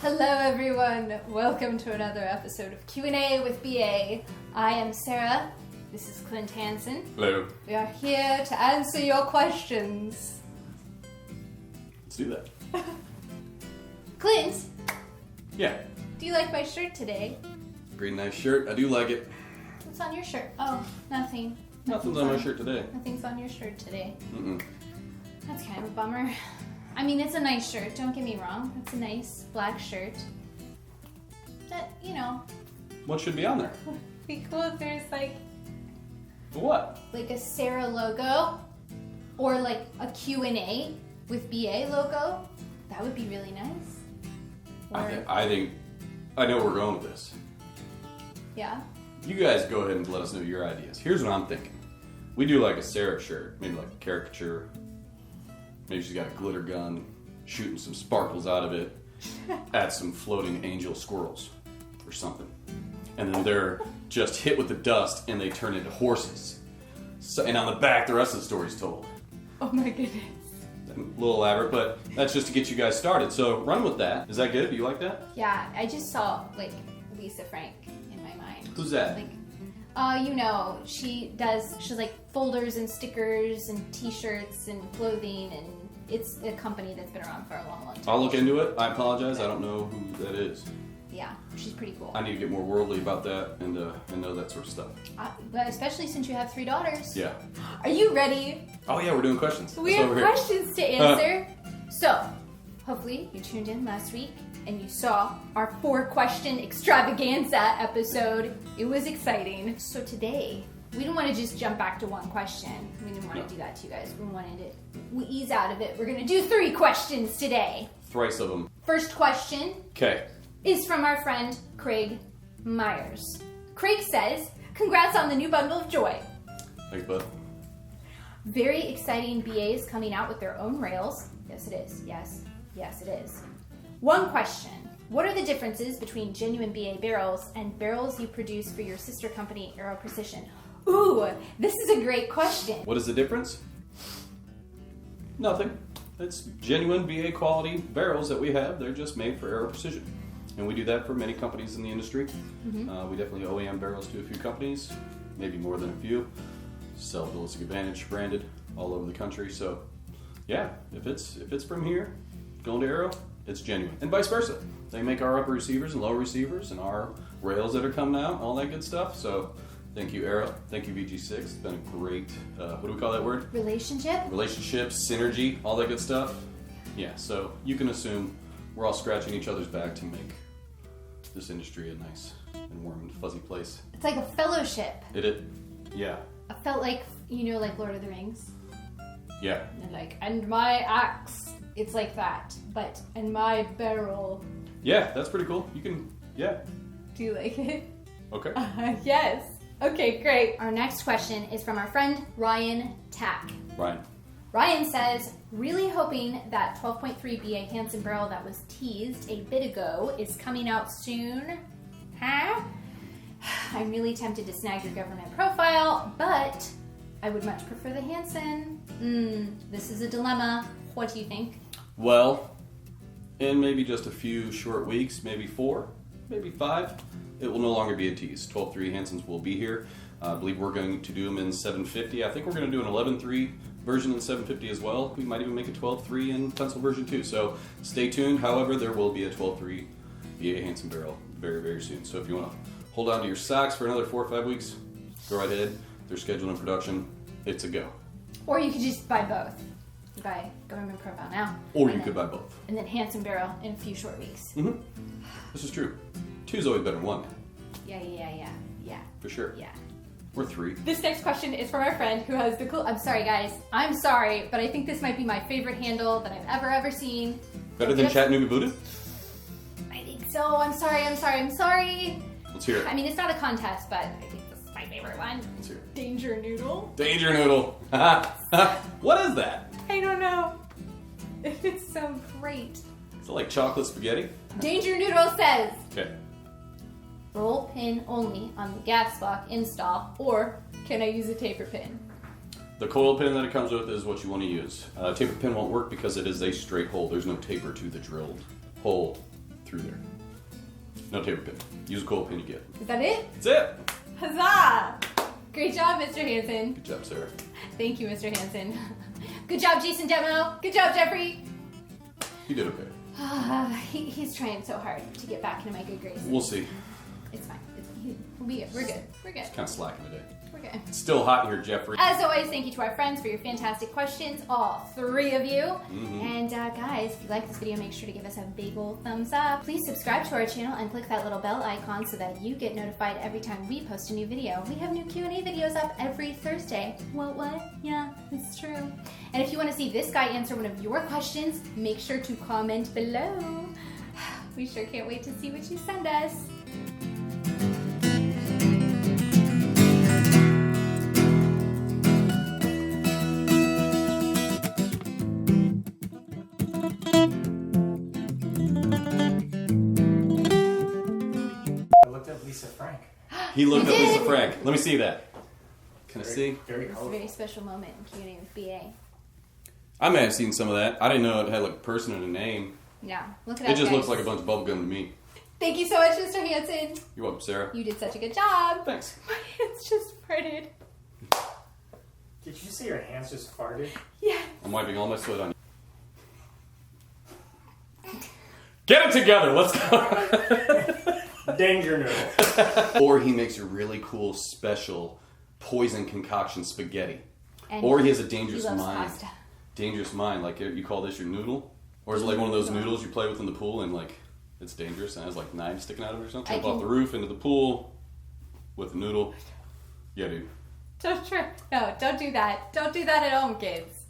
Hello everyone, welcome to another episode of Q&A with BA. I am Sarah, this is Clint Hanson. Hello. We are here to answer your questions. Let's do that. Clint, Yeah. do you like my shirt today? Pretty nice shirt. I do like it. What's on your shirt? Oh, nothing. Nothing's on my shirt today. Nothing's on your shirt today. Mm-mm. That's kind of a bummer. I mean, it's a nice shirt, don't get me wrong. It's a nice black shirt. That, What should be on there? be cool if there's like What? a Sarah logo or like a Q&A with BA logo. That would be really nice. I think I know where we're going with this. Yeah. You guys go ahead and let us know your ideas. Here's what I'm thinking. We do like a Sarah shirt, maybe like a caricature. Maybe she's got a glitter gun, shooting some sparkles out of it, add some floating angel squirrels or something. And then they're just hit with the dust and they turn into horses. So, and on the back, the rest of the story's told. Oh my goodness. A little elaborate, but that's just to get you gues started. So run with that. Is that good? Do you like that? Yeah, I just saw like Lisa Frank in my mind. Who's that? She's like folders and stickers and t-shirts and clothing, and it's a company that's been around for a long, long time. I'll look into it. I apologize. I don't know who that is. Yeah, she's pretty cool. I need to get more worldly about that and know that sort of stuff. But especially since you have 3 daughters. Yeah. Are you ready? Oh yeah, we're doing questions. We That's have over here. questions to answer. So, hopefully you tuned in last week and you saw our 4-question extravaganza episode. It was exciting. So today, we didn't want to just jump back to one question. We didn't want to do that to you guys. We wanted to ease out of it. We're going to do 3 questions today. Thrice of them. First question Okay. is from our friend Craig Myers. Craig says, "Congrats on the new bundle of joy. Thanks, bud. Very exciting BAs coming out with their own rails." Yes, it is. Yes, it is. One question. What are the differences between genuine BA barrels and barrels you produce for your sister company, Aero Precision? Ooh, this is a great question. What is the difference? Nothing. It's genuine BA quality barrels that we have. They're just made for Aero Precision. And we do that for many companies in the industry. Mm-hmm. We definitely OEM barrels to a few companies, maybe more than a few. Sell Ballistic Advantage branded all over the country. So yeah, if it's from here, going to Aero, it's genuine. And vice versa. They make our upper receivers and lower receivers and our rails that are coming out, all that good stuff. So thank you, Aero. Thank you, VG6. It's been a great, what do we call that word? Relationships, synergy, all that good stuff. Yeah, so you can assume we're all scratching each other's back to make this industry a nice and warm and fuzzy place. It's like a fellowship. Yeah. I felt like, like Lord of the Rings. Yeah. And my axe. It's like that. But, and my barrel. Yeah, that's pretty cool. You can, yeah. Do you like it? Okay. Yes. Okay, great. Our next question is from our friend Ryan Tack. Ryan says, "Really hoping that 12.3 BA Hanson barrel that was teased a bit ago is coming out soon. Huh? I'm really tempted to snag your government profile, but I would much prefer the Hanson. This is a dilemma. What do you think?" Well, in maybe just a few short weeks, maybe 4, maybe 5, it will no longer be a tease. 12.3 Hansons will be here. I believe we're going to do them in 750. I think we're going to do an 11.3 version in 750 as well. We might even make a 12.3 in pencil version too. So stay tuned. However, there will be a 12.3 BA Hanson barrel very, very soon. So if you want to hold on to your socks for another 4 or 5 weeks, go right ahead. They're scheduled in production. It's a go. Or you could just buy both. You buy government profile now. Or you could buy both. And then Hanson barrel in a few short weeks. Mm-hmm. This is true. 2's always better than 1. Yeah. For sure. Yeah. Or 3. This next question is from our friend who has the cool... I'm sorry, guys. I'm sorry, but I think this might be my favorite handle that I've ever seen. Better than Chattanooga Buddha? I think so. I'm sorry. Let's hear it. I mean, it's not a contest, but I think this is my favorite one. Let's hear it. Danger Noodle. Danger Noodle. What is that? I don't know. It's so great. Is it like chocolate spaghetti? Danger Noodle says... Okay. Roll pin only on the gas block install, or can I use a taper pin? The coil pin that it comes with is what you want to use. Taper pin won't work because it is a straight hole. There's no taper to the drilled hole through there. No taper pin. Use a coil pin you get. Is that it? That's it. Huzzah! Great job, Mr. Hanson. Good job, Sarah. Thank you, Mr. Hanson. Good job, Jason Demo. Good job, Jeffrey. You did okay. He's trying so hard to get back into my good graces. We'll see. It's fine. We'll be good. We're good. We're good. It's kind of slacking today. We're good. It's still hot here, Jeffrey. As always, thank you to our friends for your fantastic questions, all 3 of you. Mm-hmm. And guys, if you like this video, make sure to give us a big old thumbs up. Please subscribe to our channel and click that little bell icon so that you get notified every time we post a new video. We have new Q&A videos up every Thursday. What? Yeah, it's true. And if you want to see this guy answer one of your questions, make sure to comment below. We sure can't wait to see what you send us. He looked up Lisa Frank. Let me see that. Can I see? It's a very special moment in Q&A with BA. I may have seen some of that. I didn't know it had like a person and a name. Yeah, look at that. It just looks like a bunch of bubblegum to me. Thank you so much, Mr. Hanson. You're welcome, Sarah. You did such a good job. Thanks. My hands just farted. Did you say your hands just farted? Yeah. I'm wiping all my sweat on you. Get it together. Let's go. Danger noodle. Or he makes a really cool special poison concoction spaghetti. And or he has a dangerous mind. Pasta. Dangerous mind. Like you call this your noodle? Or is it like one of those noodles you play with in the pool and like it's dangerous and has like knives sticking out of it or something? Jump off the roof into the pool with a noodle. Yeah, dude. No, don't do that. Don't do that at home, kids.